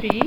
3,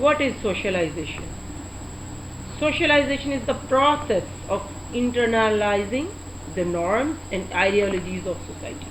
What is socialization? Socialization is the process of internalizing the norms and ideologies of society.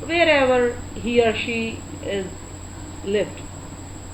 wherever he or she is lived।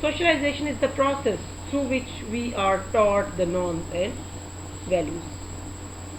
Socialization is the process through which we are taught the norms and values।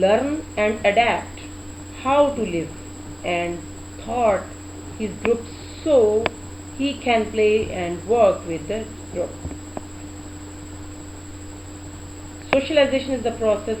learn and adapt how to live and thought his group so he can play and work with the group। Socialization is the process,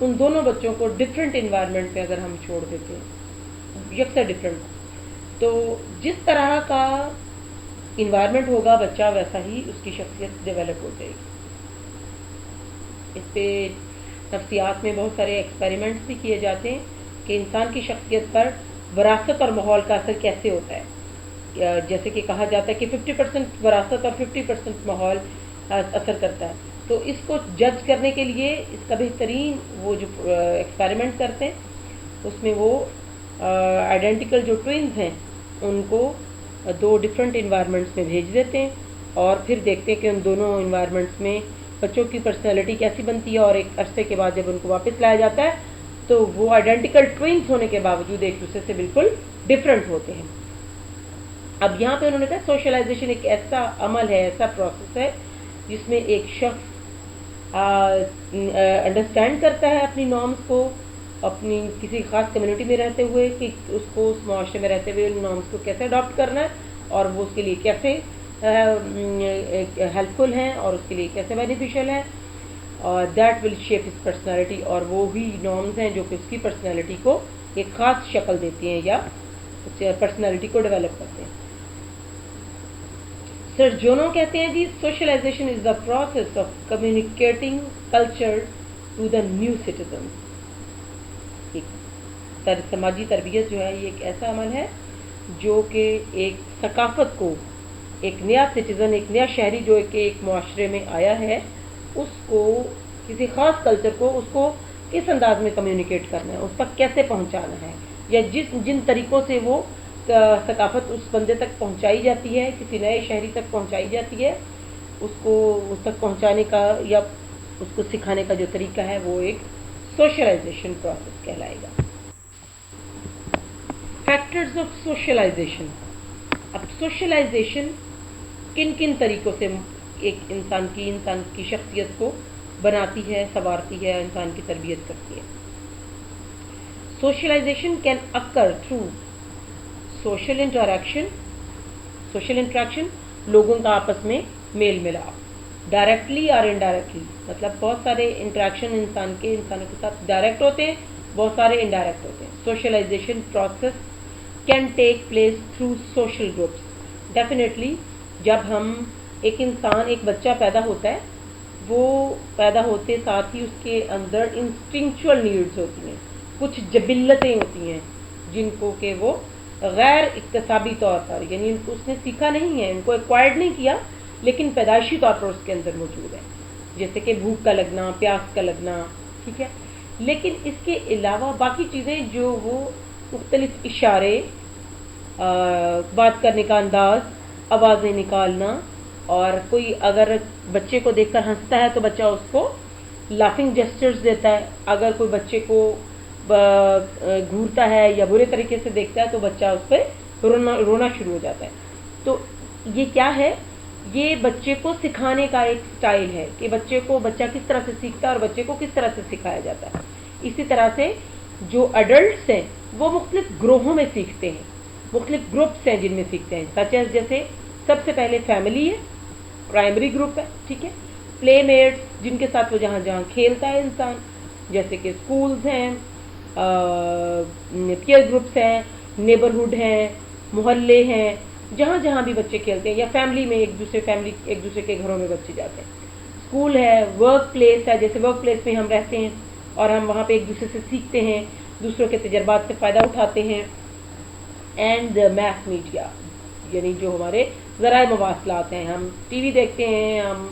ان دونوں بچوں کو different environment میں اگر ہم چھوڑ دیتے ہیں، یکساں ڈفرینٹ، تو جس طرح کا انوائرمنٹ ہوگا بچہ ویسا ہی اس کی شخصیت ڈیولپ ہو جائے گی۔ اس پہ نفسیات میں بہت سارے ایکسپیریمنٹس بھی کیے جاتے ہیں کہ انسان کی شخصیت پر وراثت اور ماحول کا اثر کیسے ہوتا ہے۔ جیسے کہ کہا جاتا ہے کہ 50% وراثت اور 50% ماحول اثر کرتا ہے، تو اس کو جج کرنے کے لیے اس کا بہترین وہ جو ایکسپیریمنٹ کرتے ہیں اس میں وہ آئیڈینٹیکل جو ٹوئنز ہیں ان کو 2 ڈفرینٹ انوائرمنٹس میں بھیج دیتے ہیں، اور پھر دیکھتے ہیں کہ ان دونوں انوائرمنٹس میں بچوں کی پرسنالٹی کیسی بنتی ہے، اور ایک عرصے کے بعد جب ان کو واپس لایا جاتا ہے تو وہ آئیڈینٹیکل ٹوئنز ہونے کے باوجود ایک دوسرے سے بالکل ڈفرینٹ ہوتے ہیں۔ اب یہاں پہ انہوں نے کہا سوشلائزیشن ایک ایسا عمل ہے، ایسا پروسیس ہے جس میں ایک شخص انڈرسٹینڈ کرتا ہے اپنی نارمس کو، اپنی کسی خاص کمیونٹی میں رہتے ہوئے کہ اس کو اس معاشرے میں رہتے ہوئے ان نارمس کو کیسے اڈاپٹ کرنا ہے، اور وہ اس کے لیے کیسے ہیلپ فل ہیں اور اس کے لیے کیسے بینیفیشیل ہیں، اور that will shape his personality, اور وہی نارمز ہیں جو کہ اس کی پرسنالٹی کو ایک خاص شکل دیتی ہیں یا پرسنالٹی کو ڈیولپ کرتے ہیں۔ سر جونو کہتے ہیں جی socialization is the process of communicating culture to the new citizen. سماجی تربیت جو ہے یہ ایک ایسا عمل ہے جو کہ ایک ثقافت کو، ایک نیا سٹیزن، ایک نیا شہری جو کہ ایک معاشرے میں آیا ہے، اس کو کسی خاص کلچر کو اس کو کس انداز میں کمیونیکیٹ کرنا ہے، اس تک کیسے پہنچانا ہے، یا جن طریقوں سے وہ ثقافت اس بندے تک پہنچائی جاتی ہے، کسی نئے شہری تک پہنچائی جاتی ہے، اس کو اس تک پہنچانے کا یا اس کو سکھانے کا جو طریقہ ہے وہ ایک سوشلائزیشن پروسیس کہلائے گا۔ Factors of socialization. اب سوشلائزیشن کن کن طریقوں سے ایک انسان کی شخصیت کو بناتی ہے، سنوارتی ہے، انسان کی تربیت کرتی ہے۔ Socialization can occur through social interaction, لوگوں کا آپس میں میل ملاپ، ڈائریکٹلی اور انڈائریکٹلی، مطلب بہت سارے انٹریکشن انسانوں کے ساتھ ڈائریکٹ ہوتے ہیں، بہت سارے انڈائریکٹ ہوتے ہیں۔ Socialization process can take place through social groups. Definitely جب ہم ایک بچہ پیدا ہوتا ہے، وہ پیدا ہوتے ساتھ ہی اس کے اندر انسٹنکچول نیڈز ہوتی ہیں، کچھ جبلتیں ہوتی ہیں جن کو کہ وہ غیر اکتسابی طور پر، یعنی اس نے سیکھا نہیں ہے، ان کو ایکوائرڈ نہیں کیا، لیکن پیدائشی طور پر اس کے اندر موجود ہے، جیسے کہ بھوک کا لگنا، پیاس کا لگنا، ٹھیک ہے۔ لیکن اس کے علاوہ باقی چیزیں جو وہ مختلف اشارے، بات کرنے کا انداز، آوازیں نکالنا، اور کوئی اگر بچے کو دیکھ کر ہنستا ہے تو بچہ اس کو لافنگ جیسچرز دیتا ہے، اگر کوئی بچے کو گھورتا ہے یا برے طریقے سے دیکھتا ہے تو بچہ اس پہ رونا شروع ہو جاتا ہے۔ تو یہ کیا ہے؟ یہ بچے کو سکھانے کا ایک سٹائل ہے کہ بچہ کس طرح سے سیکھتا ہے اور بچے کو کس طرح سے سکھایا جاتا ہے۔ اسی طرح سے جو ایڈلٹس ہیں وہ مختلف گروہوں میں سیکھتے ہیں، مختلف گروپس ہیں جن میں سیکھتے ہیں، سچ ایز جیسے سب سے پہلے فیملی ہے، پرائمری گروپ ہے، ٹھیک ہے، پلے میٹس جن کے ساتھ وہ جہاں کھیلتا ہے انسان، جیسے کہ اسکولز ہیں، پیئر گروپس ہیں، نیبرہڈ ہیں، محلے ہیں، جہاں بھی بچے کھیلتے ہیں، یا فیملی میں ایک دوسرے کے گھروں میں بچے جاتے ہیں۔ اسکول ہے، ورک پلیس ہے، جیسے ورک پلیس میں ہم رہتے ہیں اور ہم وہاں پہ ایک دوسرے سے سیکھتے ہیں، دوسروں کے تجربات سے فائدہ اٹھاتے ہیں۔ اینڈ میس میڈیا، یعنی جو ہمارے ذرائع مواصلات ہیں، ہم ٹی وی دیکھتے ہیں، ہم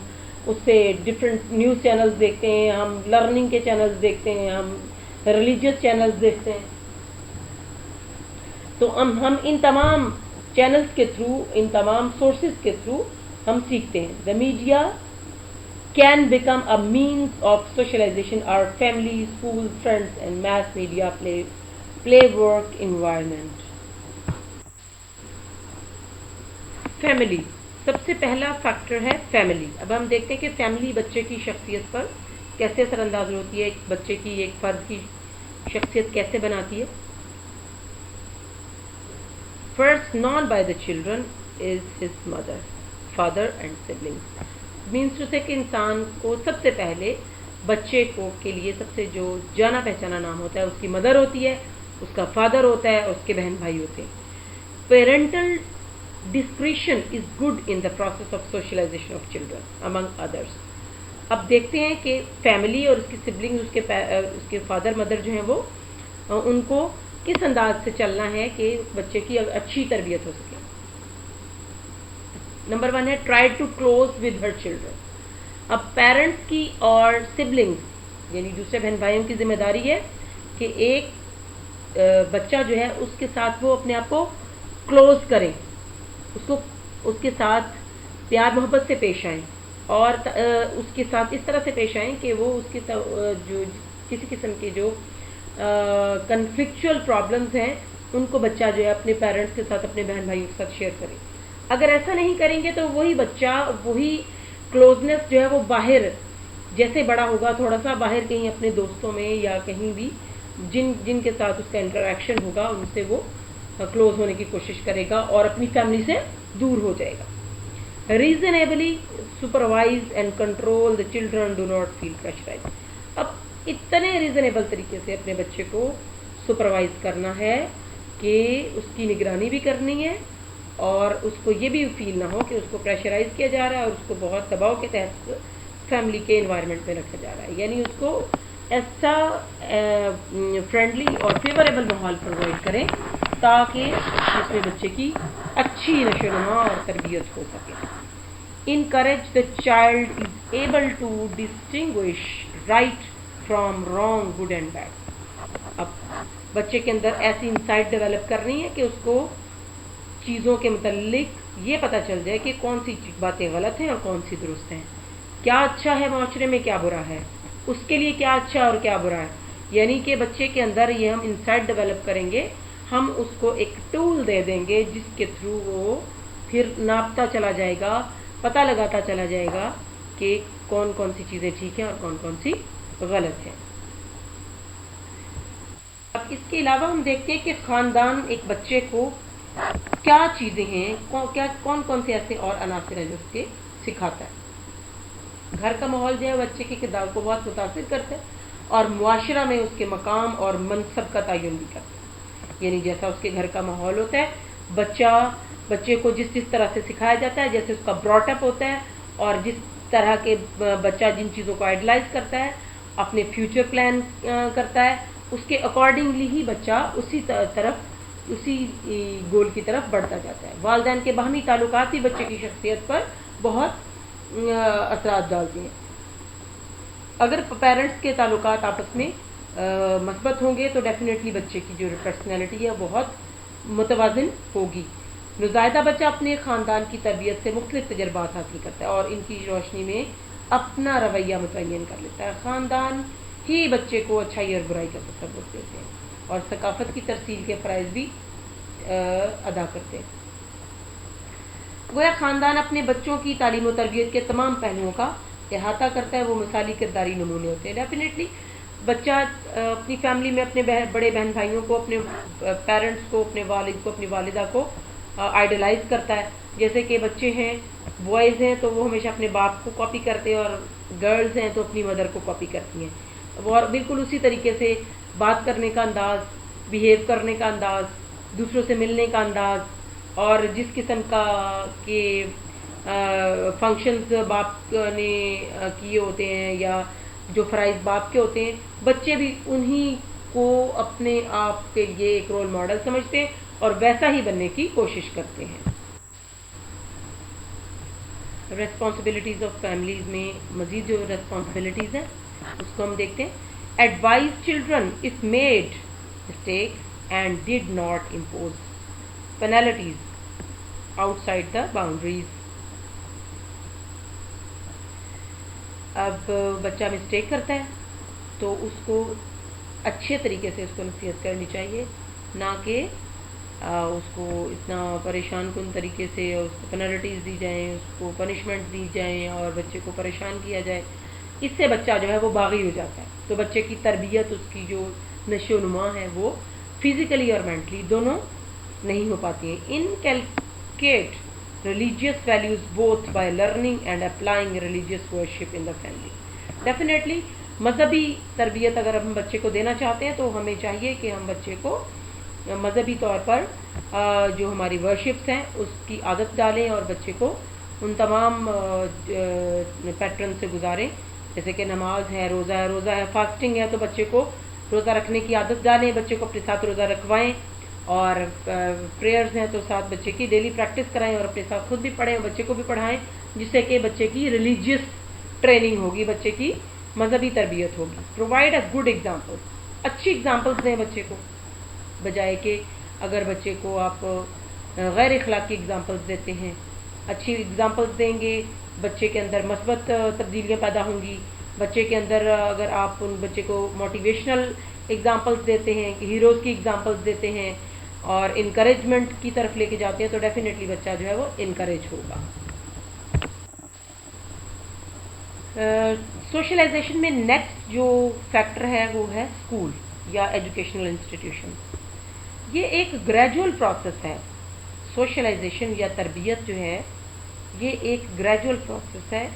اس سے ڈفرینٹ نیوز چینلز دیکھتے ہیں، ہم لرننگ کے چینلز دیکھتے ہیں، ہم ریلیجیس چینلز دیکھتے ہیں۔ تو ہم ان تمام چینلز کے تھرو، ان تمام سورسز کے تھرو ہم سیکھتے ہیں۔ The media can become a means of socialization. Our family, school, friends and mass media play work environment. Family سب سے پہلا فیکٹر ہے فیملی۔ اب ہم دیکھتے ہیں کہ فیملی بچے کی شخصیت پر کیسے اثر انداز ہوتی ہے، ایک بچے کی، ایک فرد کی شخصیت کیسے بناتی ہے۔ First known by the children is his mother, father and siblings. Means to سے کہ انسان کو سب سے پہلے بچے کو کے لیے سب سے جو جانا پہچانا نام ہوتا ہے اس کی مدر ہوتی ہے, اس کا فادر ہوتا ہے, اور اس کے بہن بھائی ہوتے ہیں. Parental discretion is good in the process of socialization of children among others. اب دیکھتے ہیں کہ فیملی اور اس کی سبلنگ, اس کے فادر مدر جو ہیں وہ ان کو کس انداز سے چلنا ہے کہ بچے کی اچھی تربیت ہو سکے. نمبر 1 ہے try to close with her children. اب پیرنٹس کی اور سبلنگس یعنی دوسرے بہن بھائیوں کی ذمہ داری ہے کہ ایک بچہ جو ہے اس کے ساتھ وہ اپنے آپ کو کلوز کریں, اس کے ساتھ پیار محبت سے پیش آئیں, اور اس کے ساتھ اس طرح سے پیش آئیں کہ وہ اس کے جو کسی قسم کے جو کنفلکچوئل پرابلمز ہیں ان کو بچہ جو ہے اپنے پیرنٹس کے ساتھ, اپنے بہن بھائیوں کے ساتھ شیئر کرے. اگر ایسا نہیں کریں گے تو وہی بچہ وہی کلوزنس جو ہے وہ باہر جیسے بڑا ہوگا تھوڑا سا باہر کہیں اپنے دوستوں میں یا کہیں بھی جن کے ساتھ اس کا انٹریکشن ہوگا ان سے وہ کلوز ہونے کی کوشش کرے گا اور اپنی فیملی سے دور ہو جائے گا. Reasonably supervise and control the children do not feel pressurize. اب اتنے ریزنیبل طریقے سے اپنے بچے کو سپروائز کرنا ہے کہ اس کی نگرانی بھی کرنی ہے اور اس کو یہ بھی فیل نہ ہو کہ اس کو پریشرائز کیا جا رہا ہے اور اس کو بہت دباؤ کے تحت فیملی کے انوائرمنٹ میں رکھا جا رہا ہے. یعنی اس کو ایسا فرینڈلی اور فیوریبل ماحول پرووائڈ کریں تاکہ اس میں بچے کی اچھی نشو و نما اور تربیت ہو سکے. Encourage the child is able to distinguish right from wrong, good and bad. اب بچے کے اندر ایسی انسائٹ ڈیولپ کرنی ہے کہ اس کو چیزوں کے متعلق یہ پتہ چل جائے کہ کون سی باتیں غلط ہیں اور کون سی درست ہیں, کیا اچھا ہے معاشرے میں, کیا برا ہے, اس کے لیے کیا اچھا اور کیا برا ہے. یعنی کہ بچے کے اندر یہ ہم انسائٹ ڈیولپ کریں گے, ہم اس کو ایک ٹول دے دیں گے جس کے تھرو وہ پھر ناپتا چلا جائے گا, پتہ لگاتا چلا جائے گا کہ کون کون سی چیزیں ٹھیک ہیں اور کون کون سی غلط ہیں. اب اس کے علاوہ ہم دیکھتے ہیں کہ خاندان ایک بچے کو کیا چیزیں ہیں, کون کون سے ایسے اور عناصر ہیں جو اس کے سکھاتا ہے. گھر کا ماحول جو ہے بچے کے کردار کو بہت متاثر کرتا ہے اور معاشرہ میں اس کے مقام اور منصب کا تعین بھی کرتا ہے. یعنی جیسا اس کے گھر کا ماحول ہوتا ہے بچے کو جس طرح سے سکھایا جاتا ہے, جیسے اس کا براٹ اپ ہوتا ہے اور جس طرح کے بچہ جن چیزوں کو آئیڈلائز کرتا ہے, اپنے فیوچر پلان کرتا ہے, اس کے اکارڈنگلی ہی بچہ اسی گول کی طرف بڑھتا جاتا ہے. والدین کے باہمی تعلقات بھی بچے کی شخصیت پر بہت اثرات ڈالتے ہیں. اگر پیرنٹس کے تعلقات آپس میں مثبت ہوں گے تو ڈیفینیٹلی بچے کی جو پرسنالٹی ہے بہت متوازن ہوگی. نوزائیدہ بچہ اپنے خاندان کی تربیت سے مختلف تجربات حاصل کرتا ہے اور ان کی روشنی میں اپنا رویہ متعین کر لیتا ہے. خاندان ہی بچے کو اچھائی اور برائی کا تصور دیتے ہیں اور ثقافت کی ترسیل کے فرائض بھی ادا کرتے ہیں. گویا خاندان اپنے بچوں کی تعلیم و تربیت کے تمام پہلوؤں کا احاطہ کرتا ہے, وہ مثالی کرداری نمونے ہوتے ہیں. ڈیفینیٹلی بچہ اپنی فیملی میں اپنے بڑے بہن بھائیوں کو, اپنے پیرنٹس کو, اپنے والد کو, اپنی والدہ کو آئیڈلائز کرتا ہے. جیسے کہ بچے ہیں, بوائز ہیں تو وہ ہمیشہ اپنے باپ کو کاپی کرتے ہیں اور گرلز ہیں تو اپنی مدر کو کاپی کرتی ہیں. اور بالکل اسی طریقے سے بات کرنے کا انداز, بیہیو کرنے کا انداز, دوسروں سے ملنے کا انداز اور جس قسم کا کہ فنکشنز باپ نے کیے ہوتے ہیں یا جو فرائض باپ کے ہوتے ہیں, بچے بھی انہی کو اپنے آپ کے لیے ایک رول ماڈل سمجھتے ہیں اور ویسا ہی بننے کی کوشش کرتے ہیں. ریسپانسبلٹیز آف فیملیز میں مزید جو ریسپانسبلٹیز ہیں اس کو ہم دیکھتے ہیں. Advise children if made mistakes and did not impose penalties outside the boundaries. اب بچہ مسٹیک کرتا ہے تو اس کو اچھے طریقے سے اس کو نصیحت کرنی چاہیے, نہ کہ اس کو اتنا پریشان کن طریقے سے اس کو پینالٹیز دی جائیں, اس کو پنشمنٹ دی جائیں اور بچے کو پریشان کیا جائے. اس سے بچہ جو ہے وہ باغی ہو جاتا ہے. تو بچے کی تربیت, اس کی جو نشو و نما ہے وہ فزیکلی اور مینٹلی دونوں نہیں ہو پاتی ہیں. Inculcate religious values both by learning and applying religious worship in the family. Definitely مذہبی تربیت اگر ہم بچے کو دینا چاہتے ہیں تو ہمیں چاہیے کہ ہم بچے کو مذہبی طور پر جو ہماری ورشپس ہیں اس کی عادت ڈالیں اور بچے کو ان تمام پیٹرن سے گزاریں، جیسے کہ نماز ہے، روزہ ہے، فاسٹنگ ہے، تو بچے کو روزہ رکھنے کی عادت ڈالیں، بچے کو اپنے ساتھ روزہ رکھوائیں، اور پریئرز ہیں تو ساتھ بچے کی ڈیلی پریکٹس کرائیں اور اپنے ساتھ خود بھی پڑھیں اور بچے کو بھی پڑھائیں، جس سے کہ بچے کی ریلیجیس ٹریننگ ہوگی، بچے کی مذہبی تربیت ہوگی۔ پرووائڈ اے گڈ ایگزامپل، اچھی ایگزامپلس دیں بچے کو، بجائے کہ اگر بچے کو آپ غیر اخلاقی ایگزامپلس دیتے ہیں۔ اچھی ایگزامپلس دیں گے، بچے کے اندر مثبت تبدیلیاں پیدا ہوں گی۔ بچے کے اندر اگر آپ ان بچے کو موٹیویشنل ایگزامپلس دیتے ہیں، ہیروز کی ایگزامپلس دیتے ہیں اور انکریجمنٹ کی طرف لے کے جاتے ہیں، تو ڈیفینیٹلی بچہ جو ہے وہ انکریج ہوگا۔ سوشلائزیشن میں نیکسٹ جو فیکٹر ہے وہ ہے اسکول یا ایجوکیشنل انسٹیٹیوشن۔ یہ ایک گریجول پروسیس ہے، سوشلائزیشن یا تربیت جو ہے یہ ایک گریجول پروسیس ہے،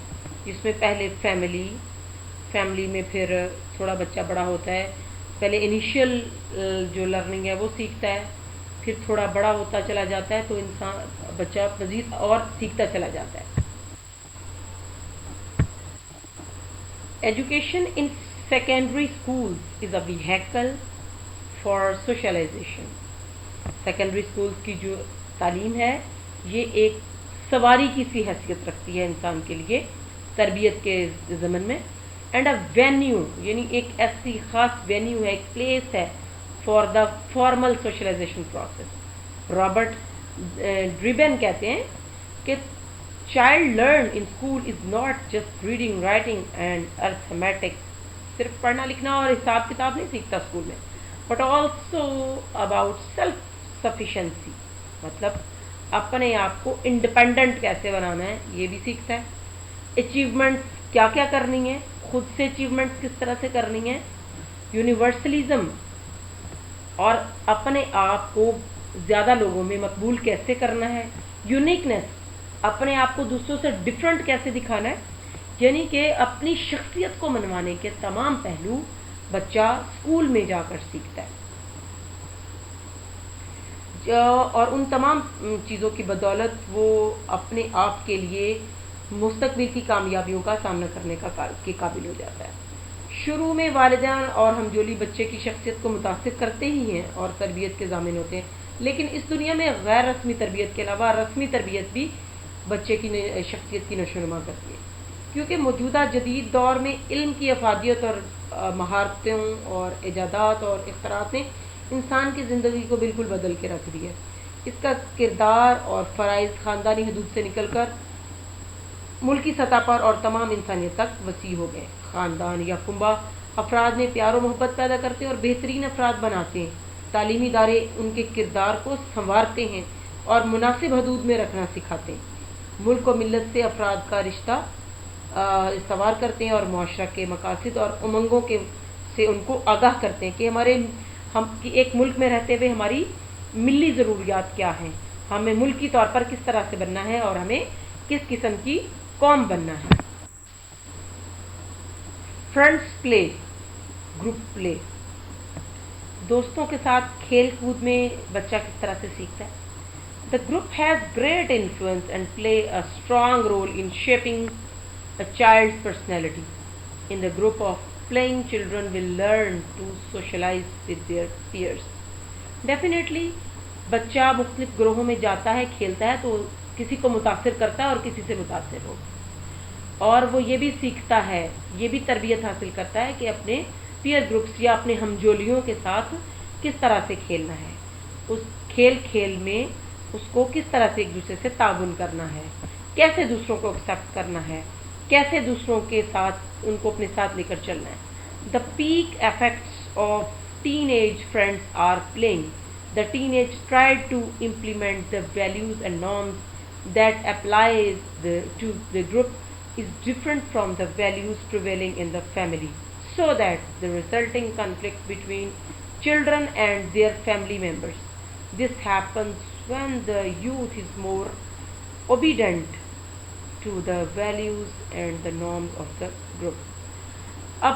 جس میں پہلے فیملی میں پھر تھوڑا بچہ بڑا ہوتا ہے، پہلے انیشیل جو لرننگ ہے وہ سیکھتا ہے، پھر تھوڑا بڑا ہوتا چلا جاتا ہے تو بچہ مزید اور سیکھتا چلا جاتا ہے۔ Education in secondary schools is a vehicle for socialization. Secondary schools کی جو تعلیم ہے یہ ایک سواری کی سی حیثیت رکھتی ہے انسان کے لیے تربیت کے ضمن میں، اینڈ اے وینیو، یعنی ایک ایسی خاص وینیو ہے، ایک پلیس ہے for the formal socialization process. Robert Dreeben کہتے ہیں کہ child learn in school is not just reading writing and arithmetic, صرف پڑھنا لکھنا اور حساب کتاب نہیں سیکھتا اسکول میں، but also about self sufficiency, مطلب اپنے آپ کو انڈیپینڈنٹ کیسے بنانا ہے یہ بھی سیکھتا ہے، اچیومنٹس کیا کیا کرنی ہے، خود سے اچیومنٹس کس طرح سے کرنی ہے، یونیورسلزم اور اپنے آپ کو زیادہ لوگوں میں مقبول کیسے کرنا ہے، یونیکنیس اپنے آپ کو دوسروں سے ڈفرنٹ کیسے دکھانا ہے، یعنی کہ اپنی شخصیت کو منوانے کے تمام پہلو بچہ اسکول میں جا کر سیکھتا ہے، اور ان تمام چیزوں کی بدولت وہ اپنے آپ کے لیے مستقبل کی کامیابیوں کا سامنا کرنے کے قابل ہو جاتا ہے۔ شروع میں والدین اور ہمجولی بچے کی شخصیت کو متاثر کرتے ہی ہیں اور تربیت کے ضامن ہوتے ہیں، لیکن اس دنیا میں غیر رسمی تربیت کے علاوہ رسمی تربیت بھی بچے کی شخصیت کی نشو و نما کرتی ہے، کیونکہ موجودہ جدید دور میں علم کی افادیت اور مہارتوں اور ایجادات اور اختراعات نے انسان کی زندگی کو بالکل بدل کے رکھ دیا ہے۔ اس کا کردار اور فرائض خاندانی حدود سے نکل کر ملکی سطح پر اور تمام انسانیت تک وسیع ہو گئے۔ خاندان یا کنبہ افراد میں پیار و محبت پیدا کرتے ہیں اور بہترین افراد بناتے ہیں، تعلیمی ادارے ان کے کردار کو سنوارتے ہیں اور مناسب حدود میں رکھنا سکھاتے ہیں، ملک و ملت سے افراد کا رشتہ استوار کرتے ہیں اور معاشرہ کے مقاصد اور امنگوں سے ان کو آگاہ کرتے ہیں کہ ہم ایک ملک میں رہتے ہوئے ہماری ملی ضروریات کیا ہیں، ہمیں ملکی طور پر کس طرح سے بننا ہے اور ہمیں کس قسم کی قوم بننا ہے۔ فرینڈس پلے، گروپ پلے، دوستوں کے ساتھ کھیل کود میں بچہ کس طرح سے سیکھتا ہے۔ The group has great influence and play a strong role in shaping a child's personality. In the group of playing, children will learn to socialize with their peers. Definitely بچہ مختلف گروہوں میں جاتا ہے، کھیلتا ہے تو کسی کو متاثر کرتا ہے اور کسی سے متاثر ہو، اور وہ یہ بھی سیکھتا ہے، یہ بھی تربیت حاصل کرتا ہے کہ اپنے پیئر گروپس یا اپنے ہمجولیوں کے ساتھ کس طرح سے کھیلنا ہے، اس کھیل میں اس کو کس طرح سے ایک دوسرے سے تعاون کرنا ہے، کیسے دوسروں کو ایکسیپٹ کرنا ہے، کیسے دوسروں کے ساتھ ان کو اپنے ساتھ لے کر چلنا ہے۔ The peak effects of teenage friends are playing. The teenage try to implement the values and norms that applies to the group is different from the values prevailing in the family, so that the resulting conflict between children and their family members. This happens when the youth is more obedient to the values and the norms of the group. اب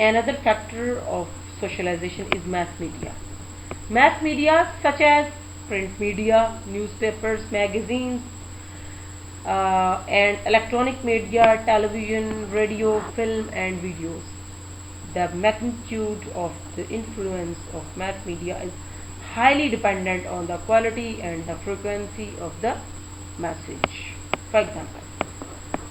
Another factor of socialization is mass media. Mass media such as print media, newspapers, magazines, and electronic media, television, radio, film and videos. The magnitude of the influence of mass media is highly dependent on the quality and the frequency of the message. For example,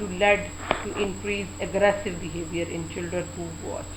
to lead to increase aggressive behavior in children who watch.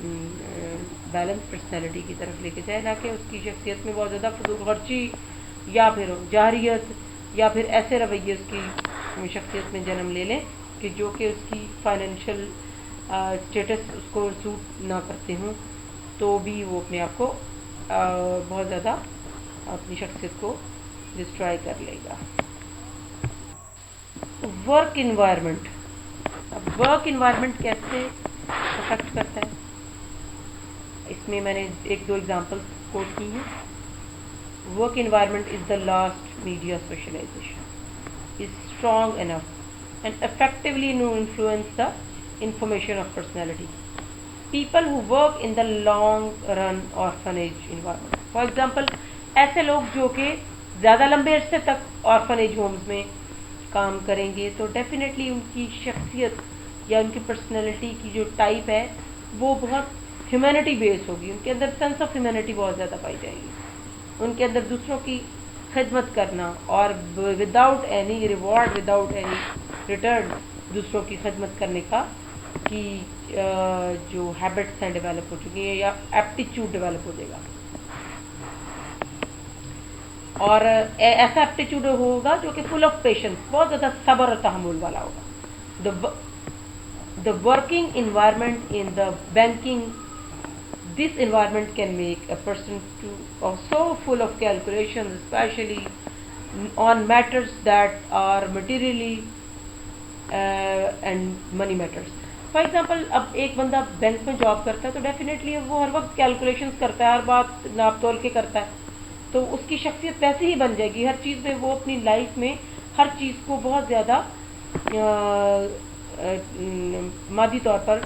Balance personality کی طرف لے کے جائے، نہ کہ اس کی شخصیت میں بہت زیادہ فضول خرچی یا پھر جاہریت یا پھر ایسے رویے اس کی شخصیت میں جنم لے لیں کہ جو کہ اس کی فائنینشیل اسٹیٹس اس کو سوٹ نہ کرتے ہوں، تو بھی وہ اپنے آپ کو بہت زیادہ اپنی شخصیت کو ڈسٹرائے کر لے گا۔ ورک انوائرمنٹ، اب ورک انوائرمنٹ کیسے افیکٹ کرتا ہے، اس میں میں نے ایک دو ایگزامپلس کوٹ کی ہیں۔ Work environment is the last media socialization, is strong enough and effectively influence the information of personality. People who work in the long run orphanage environment, for example ایسے لوگ جو کہ زیادہ لمبے عرصے تک orphanage homes میں کام کریں گے تو ڈیفینیٹلی ان کی شخصیت یا ان کی پرسنالٹی کی جو ٹائپ ہے وہ بہت ہیومینٹی بیس ہوگی، ان کے اندر سینس آف ہیومینٹی بہت زیادہ پائی جائے گی، ان کے اندر دوسروں کی خدمت کرنا اور without any reward without any return دوسروں کی خدمت کرنے کا کی جو ہیبٹس ہیں ڈیولپ ہو چکی ہیں یا ایپٹیچیوڈ ڈیولپ ہو جائے گا، اور ایسا ایپٹیچیوڈ ہوگا جو کہ فل آف پیشنس، بہت زیادہ صبر اور تحمل والا ہوگا۔ the working environment in the banking, this environment can make a person so full of calculations, especially on matters that are materially and money matters. For example اب ایک بندہ بینک میں جاب کرتا ہے تو ڈیفینیٹلی وہ ہر وقت کیلکولیشنز کرتا ہے، ہر بات ناپ تول کے کرتا ہے، تو اس کی شخصیت ویسے ہی بن جائے گی، ہر چیز میں وہ اپنی لائف میں ہر چیز کو بہت زیادہ مادی طور پر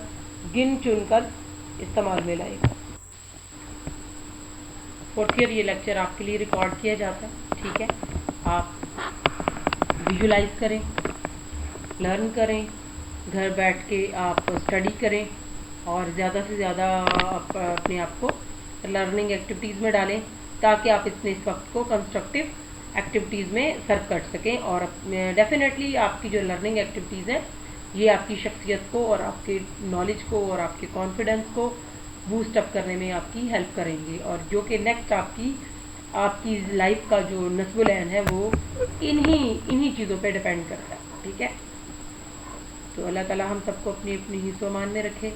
گن چن کر استعمال میں لائے گا۔ فورتھ ایئر یہ لیکچر آپ کے لیے ریکارڈ کیا جاتا ہے، ٹھیک ہے، آپ ویژولائز کریں، لرن کریں، گھر بیٹھ کے آپ اسٹڈی کریں اور زیادہ سے زیادہ اپنے آپ کو لرننگ ایکٹیویٹیز میں ڈالیں تاکہ آپ اس وقت کو کنسٹرکٹیو ایکٹیویٹیز میں صرف کر سکیں، اور ڈیفینیٹلی آپ کی جو لرننگ ایکٹیویٹیز ہیں یہ آپ کی شخصیت کو اور آپ کے نالج کو اور آپ کے کانفیڈنس کو بوسٹ اپ کرنے میں آپ کی ہیلپ کریں گے، اور جو کہ نیکسٹ آپ کی لائف کا جو نصب العین ہے وہ انہی چیزوں پہ ڈیپینڈ کرتا ہے، ٹھیک ہے۔ تو اللہ تعالیٰ ہم سب کو اپنی حفظ و امان میں رکھے۔